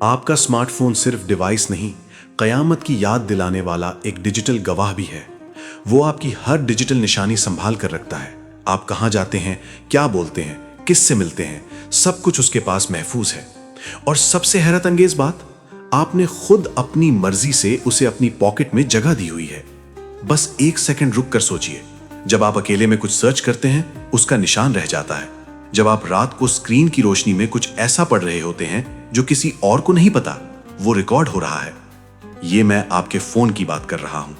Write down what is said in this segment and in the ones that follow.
आपका स्मार्टफोन सिर्फ डिवाइस नहीं, कयामत की याद दिलाने वाला एक डिजिटल गवाह भी है। वो आपकी हर डिजिटल निशानी संभाल कर रखता है। आप कहाँ जाते हैं, क्या बोलते हैं, किससे मिलते हैं, सब कुछ उसके पास महफूज है। और सबसे हैरत अंगेज बात, आपने खुद अपनी मर्जी से उसे अपनी पॉकेट में जगह दी हुई है। बस एक सेकंड रुक कर सोचिए, जब आप अकेले में कुछ सर्च करते हैं, उसका निशान रह जाता है। जब आप रात को स्क्रीन की रोशनी में कुछ ऐसा पढ़ रहे होते हैं जो किसी और को नहीं पता, वो रिकॉर्ड हो रहा है। ये मैं आपके फोन की बात कर रहा हूं।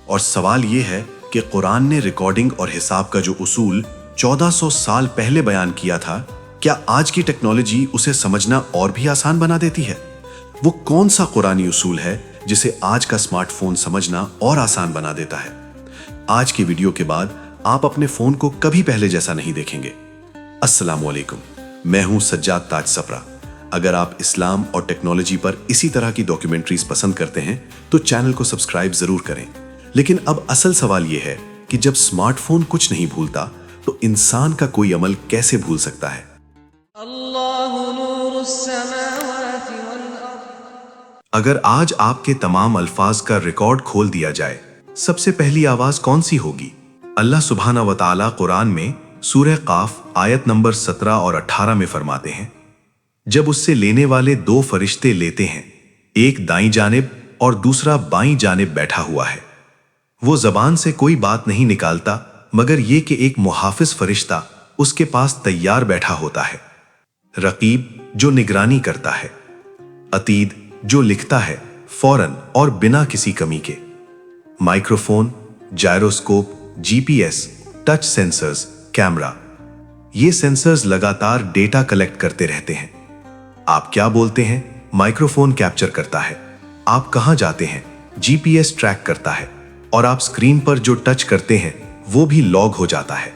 और सवाल ये है कि कुरान ने रिकॉर्डिंग और हिसाब का जो उसूल 1400 साल पहले बयान किया था, क्या आज की टेक्नोलॉजी उसे समझना और भी आसान बना देती है? वो कौन सा कुरानी उसूल है जिसे आज का स्मार्टफोन समझना और आसान बना देता है? आज की वीडियो के बाद आप अपने फोन को कभी पहले जैसा नहीं देखेंगे। अस्सलाम वालेकुम, मैं हूं सज्जाद ताज सफरा। अगर आप इस्लाम और टेक्नोलॉजी पर इसी तरह की डॉक्यूमेंट्रीज पसंद करते हैं तो चैनल को सब्सक्राइब जरूर करें। लेकिन अब असल सवाल यह है कि जब स्मार्टफोन कुछ नहीं भूलता तो इंसान का कोई अमल कैसे भूल सकता है? अगर आज आपके तमाम अल्फाज का रिकॉर्ड खोल दिया जाए, सबसे पहली आवाज कौन सी होगी? अल्लाह सुब्हाना व तआला कुरान में सूरह काफ आयत नंबर 17 और 18 में फरमाते हैं, जब उससे लेने वाले दो फरिश्ते लेते हैं, एक दाईं जानिब और दूसरा बाईं जानिब बैठा हुआ है। वो जबान से कोई बात नहीं निकालता मगर ये कि एक मुहाफिज फरिश्ता उसके पास तैयार बैठा होता है। रकीब जो निगरानी करता है, अतीद जो लिखता है फौरन और बिना किसी कमी के। Microphone, gyroscope, GPS, touch sensors, camera, ये सेंसर्स लगातार डेटा कलेक्ट करते रहते हैं। आप क्या बोलते हैं, माइक्रोफोन कैप्चर करता है। आप कहां जाते हैं, जीपीएस ट्रैक करता है। और आप स्क्रीन पर जो टच करते हैं वो भी लॉग हो जाता है।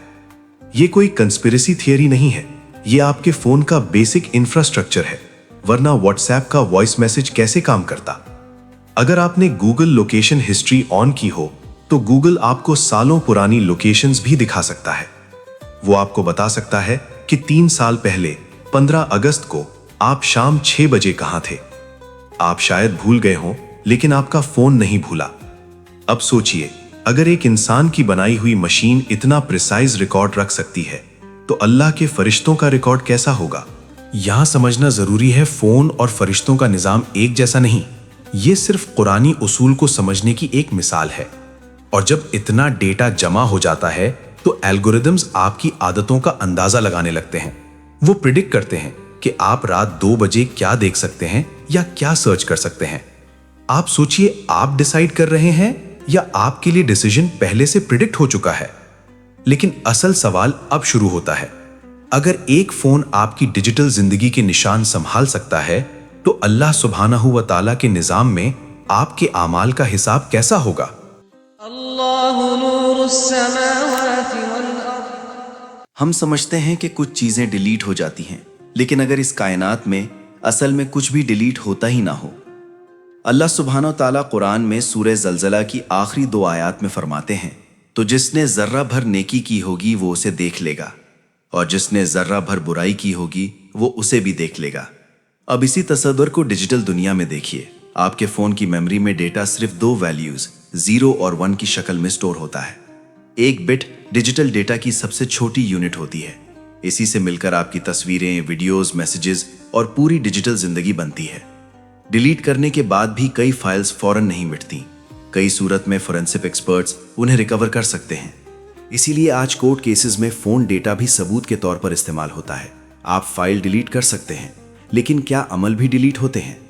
ये कोई कंस्पिरेसी थियरी नहीं है, ये आपके फोन का बेसिक इंफ्रास्ट्रक्चर है, वरना व्हाट्सएप का वॉइस मैसेज कैसे काम करता? अगर आपने गूगल लोकेशन हिस्ट्री ऑन की हो तो गूगल आपको सालों पुरानी लोकेशंस भी दिखा सकता है। वो आपको बता सकता है कि 3 साल पहले 15 अगस्त को आप शाम 6 बजे कहां थे। आप शायद भूल गए हों, लेकिन आपका फोन नहीं भूला। अब सोचिए, अगर एक इंसान की बनाई हुई मशीन इतना प्रिसाइज रिकॉर्ड रख सकती है तो अल्लाह के फरिश्तों का रिकॉर्ड कैसा होगा? यहां समझना जरूरी है, फोन और फरिश्तों का निजाम एक जैसा नहीं। ये सिर्फ कुरानी उसूल को समझने की एक मिसाल है। और जब इतना डेटा जमा हो जाता है तो एल्गोरिदम्स आपकी आदतों का अंदाजा लगाने लगते हैं। वो प्रिडिक्ट करते हैं कि आप रात 2 बजे क्या देख सकते हैं या क्या सर्च कर सकते हैं। आप सोचिए, आप डिसाइड कर रहे हैं या आपके लिए डिसीजन पहले से प्रिडिक्ट हो चुका है? लेकिन असल सवाल अब शुरू होता है। अगर एक फोन आपकी डिजिटल जिंदगी के निशान संभाल सकता है तो अल्लाह सुब्हानहू व तआला के निजाम में आपके आमाल का हिसाब कैसा होगा? हम समझते हैं कि कुछ चीजें डिलीट हो जाती हैं, लेकिन अगर इस कायनात में असल में कुछ भी डिलीट होता ही ना हो। अल्लाह सुब्हानहू व तआला कुरान में सूरह ज़लज़ला की आखिरी 2 आयत में फरमाते हैं, तो जिसने जर्रा भर नेकी की होगी वो उसे देख लेगा, और जिसने जर्रा भर बुराई की होगी वो उसे भी देख लेगा। अब इसी तसव्वुर को डिजिटल दुनिया में देखिए। आपके फोन की मेमोरी में डेटा सिर्फ 2 वैल्यूज 0 और 1 की शक्ल में स्टोर होता है। एक बिट डिजिटल डेटा की सबसे छोटी यूनिट होती है। इसी से मिलकर आपकी तस्वीरें, वीडियोस, मैसेजेस और पूरी डिजिटल जिंदगी बनती है। डिलीट करने के बाद भी कई फाइल्स फौरन नहीं मिटती। कई सूरत में फोरेंसिक एक्सपर्ट्स उन्हें रिकवर कर सकते हैं। इसीलिए आज कोर्ट केसेस में फोन डेटा भी सबूत के तौर पर इस्तेमाल होता है। आप फाइल डिलीट कर सकते हैं, लेकिन क्या अमल भी डिलीट होते हैं?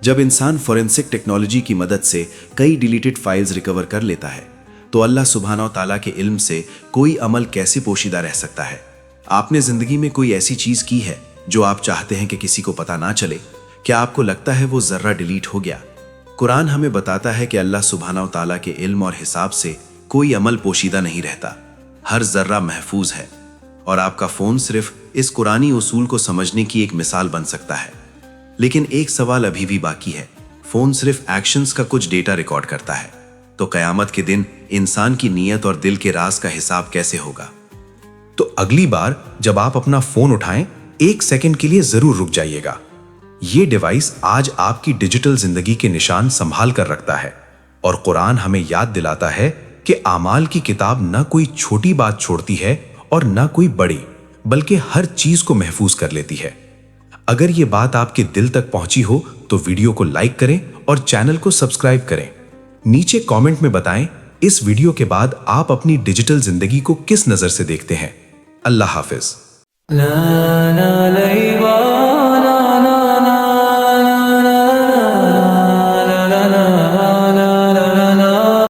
जब इंसान फोरेंसिक टेक्नोलॉजी की मदद से कई डिलीटेड फाइल्स रिकवर कर लेता है तो अल्लाह सुब्हानहू व तआला के इल्म से कोई अमल कैसे पोशीदा रह सकता है? आपने जिंदगी में कोई ऐसी चीज की है जो आप चाहते हैं कि किसी को पता ना चले? क्या आपको लगता है वो जर्रा डिलीट हो गया? कुरान हमें बताता है कि अल्लाह सुब्हानहू व तआला के इल्म और हिसाब से कोई अमल पोशीदा नहीं रहता। हर जर्रा महफूज है। और आपका फोन सिर्फ इस कुरानी उसूल को समझने की एक मिसाल बन सकता है। लेकिन एक सवाल अभी भी बाकी है। फोन सिर्फ एक्शंस का कुछ डेटा रिकॉर्ड करता है, तो कयामत के दिन इंसान की नीयत और दिल के राज का हिसाब कैसे होगा? तो अगली बार जब आप अपना फोन उठाएं, 1 सेकंड के लिए जरूर रुक जाइएगा। ये डिवाइस आज आपकी डिजिटल जिंदगी के निशान संभाल कर रखता है और कुरान हमें याद दिलाता है कि आमाल की किताब न कोई छोटी बात छोड़ती है और न कोई बड़ी, बल्कि हर चीज को महफूज कर लेती है। अगर ये बात आपके दिल तक पहुंची हो तो वीडियो को लाइक करें और चैनल को सब्सक्राइब करें। नीचे कमेंट में बताएं इस वीडियो के बाद आप अपनी डिजिटल जिंदगी को किस नजर से देखते हैं। अल्लाह हाफिज।